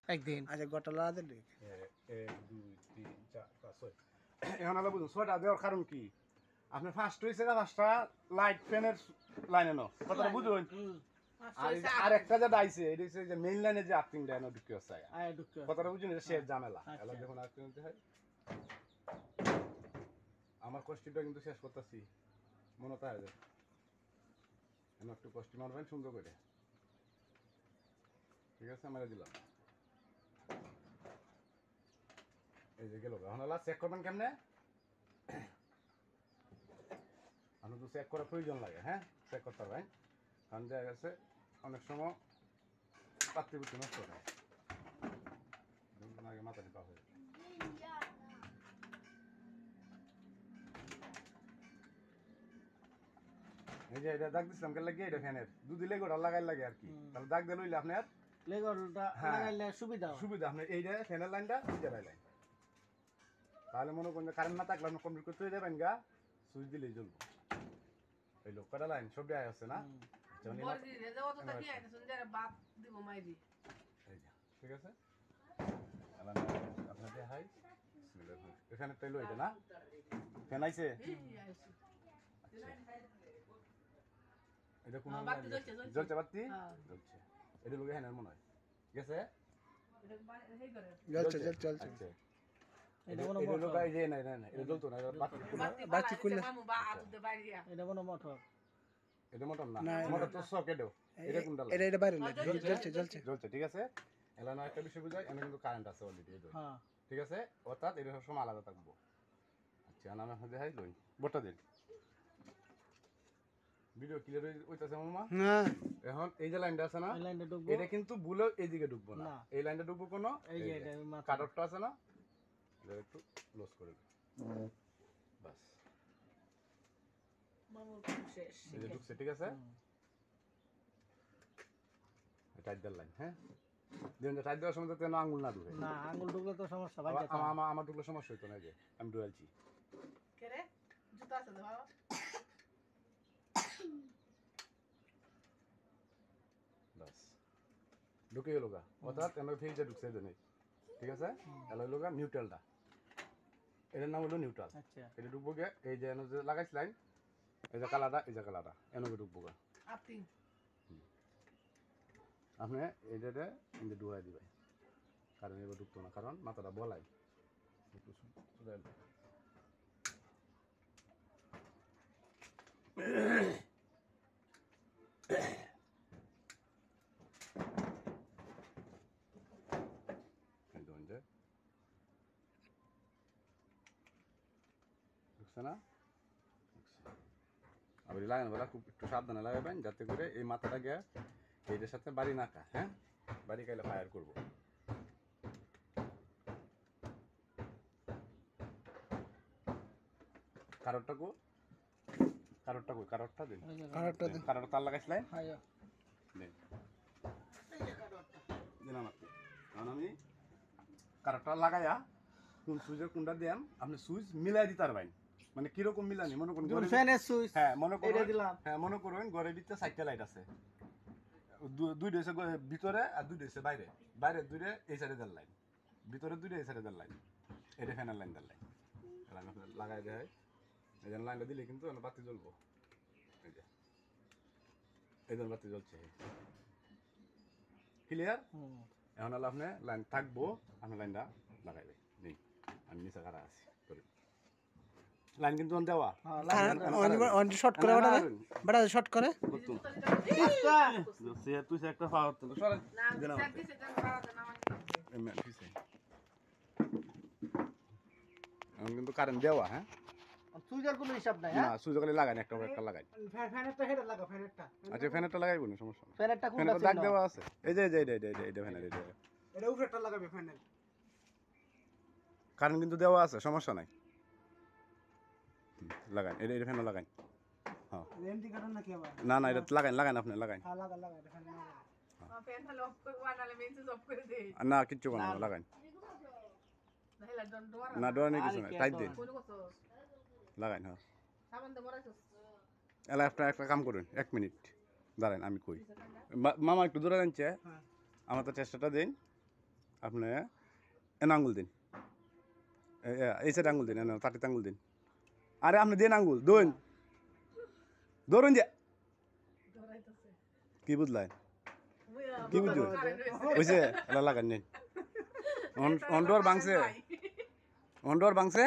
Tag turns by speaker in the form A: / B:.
A: একদিন
B: আচ্ছা গোটা লাগা দিলি
C: 1 2 3 4 5 6 এখন আলো বুঝুন 6টা দেওয়ার কারণ কি আপনি ফার্স্ট হইছে না ফার্স্টটা লাইট ফ্যানের লাইনে ন কথাটা বুঝুন আর একটা যে ডাইছে এটা হচ্ছে যে মেইন লাইনে যে আর্থিং দেয় না ঢুকে আছে
A: আয় ঢুকে
C: কথাটা বুঝুন এটা শেষ ঝামেলা
A: আচ্ছা।
C: এলা যখন আর্থিং দিতে হয় আমার কষ্টটা কিন্তু শেষ করতেছি মনে তাই যে আমি একটু কষ্ট মারবেন সুন্দর করে ঠিক আছে মেরে দিলাম এই যে গেল এখন আলা চেক করবেন কেমনে আপনার তো চেক করার প্রয়োজন লাগে হ্যাঁ চেক করতে পারবেন কারণ দেখা গেছে অনেক সময় পাত্রপুত্র নষ্ট হয় আগে মাথা টিপা হয়ে এই যে এটা দাগ দিচ্ছিলাম কে লাগে এটা ফ্যানের দুধ দিলে গোটা লাগাই লাগে আর কি তাহলে দাগ দিয়ে লইলে আপনার
A: লেগরটা লাগাইলে সুবিধা হয়।
C: সুবিধা আপনার এইটা ফ্যানের লাইনটা দুইটা লাইন তাহলে মনে করেন কারেন্ট না থাকলে আপনি কমপ্লিট করতে যাবেন গা সুইচ দিলেই জ্বলবো এই লোক কটা লাইন সব দেয়া আছে না ঠিক আছে আপনার দেখাই এখানে তাইলো এটা না ফ্যান আইছে এটা কোন জ্বলছে বাতি জ্বলছে এটা লোকে হ্যাঁ মনে হয় ঠিক আছে
B: জ্বলছে জ্বলছে
C: আচ্ছা এটা লোক এই যে না না এটা জ্বলতো না
B: বাতি খুললে
A: এটা কোনো মোটর
C: এটা মোটর না মোটর তো সকেট এটা কোনটা
B: এটা বাইরে না জ্বলছে জ্বলছে
C: জ্বলছে ঠিক আছে এলানো একটা বিষয় বুঝাই এখানে কিন্তু কারেন্ট আছে অলরেডি
A: হ্যাঁ
C: ঠিক আছে অর্থাৎ এটা সবসময় আলাদা থাকবো আচ্ছা নাম এখন দেখাই লই বটটা দিন ভিডিও ক্লিয়ার হইতাছে মামা
B: না
C: এখন এই যে লাইনটা আছে না
A: এই লাইনটা ঢুকবো
C: এটা কিন্তু ভুলেও এইদিকে ঢুকবো না
A: না।
C: এই লাইনটা ঢুকবো কোনো
A: এই যে এটা মাথা
C: কাটরটা আছে না এটা একটু ক্লোজ করে দিই বাস
A: শেষ
C: এই যে ঢুকছে ঠিক আছে টাইট দেওয়ার লাইন হ্যাঁ দিন টাইট দেওয়ার সময় তো আঙুল না ঢুকে
A: না আঙ্গুল ঢুকলে তো সমস্যা ভাই
C: আমার ঢুকলে সমস্যা হইতো না যে আমি ডুয়েলছি বাস ঢুকে গেল গা অর্থাৎ আমার ফিজে ঢুকছে দেনে ঠিক আছে এলো হলো গা নিউট্রালটা এটার নাম হলো নিউট্রাল
A: আচ্ছা
C: এটা ঢুকবো গে এই যে এনে যে লাগাইছিলাম এই যে কালারটা এনকে ঢুকবো গা আপনি এইটাতে কিন্তু ডুবাই দিবে কারণ এবার ঢুকতো না কারণ মাথাটা বলাই একটু ঢুকছে না আবার লাগানো বেলা খুব একটু সাবধানে লাগাবেন যাতে করে এই মাথাটা গিয়ে এইটার সাথে বাড়ি না খা হ্যাঁ বাড়ি খাইলে ফায়ার করবো কারোরটা দিন কারোরটা তার লাগাইছিলেন দিন কারণ আমি কারোরটা লাগাইয়া কোন সুইচের কোনটা দেন আপনি সুইচ মিলাই দিতে পারবেন মানে কিরকম মিলানি মনে করুন
A: ফ্যানের সুইচ
C: হ্যাঁ মনে করুন
A: দিলাম
C: মনে করুন ঘরের ভিতরে 4টা লাইট আছে দুইটা হচ্ছে ভিতরে আর দুইটা হচ্ছে বাইরে বাইরে দুইটা এই সাইডে দেড় লাইন ভিতরে দুইটা এই সাইডে দেড় লাইন এটা ফ্যানের লাইন দেড় লাইন লাগাই দেয় এই জন্য লাইনটা দিলে কিন্তু বাতি জ্বলবো এই যে এই জন্য বাতি জ্বলছে ক্লিয়ার এখন হলো আপনি লাইন থাকবো আপনি লাইনটা লাগাইবে নেই আমি নিচে কারা আছি করি লাইন কিন্তু দেওয়া
B: শর্ট করে বড় শর্ট করে
C: তুই একটা পাওয়ার তো সরে এখন কিন্তু কারেন্ট দেওয়া হ্যাঁ
A: সুইচের কোনো হিসাব নাই
C: না সুইচ খালি লাগাই একটা লাগাই
A: ফ্যানেরটা হেডে লাগা ফ্যানেরটা
C: আচ্ছা ফ্যানেরটা লাগাইবো না সমস্যা না
A: ফ্যানেরটা কোনটা
C: ফ্যানের দাগ দেওয়া আছে এই যে এটা ফ্যানের
B: এটা উপরেরটা লাগাবে ফ্যানের
C: কারেন্ট কিন্তু দেওয়া আছে সমস্যা নাই লাগান এটা ফ্যানও লাগান হ্যাঁ
B: এমটি কাটন নাকি আবার
C: না এটা লাগান আপনি লাগান
B: হ্যাঁ লাগা এটা ফ্যান লাগা
C: না কিচ্ছু কোনো না লাগান না ডোর নেই কিছু না টাইট দিন লাগান হ্যাঁ এলা আপনার একটা কাম করুন 1 মিনিট দাঁড়ান আমি কই মামা একটু দূরে আনছে আমার তো চেষ্টাটা দিন আপনি এনে আঙ্গুল দিন এই সাইড আঙ্গুল দিন এনে পাটিতে আঙ্গুল দিন আরে আপনি দিন আঙ্গুল দৌড়ুন দৌড়ুন যে কি বুঝলেন কি বুঝছো হয়েছে এটা লাগান নিন অন্ডর ভাঙছে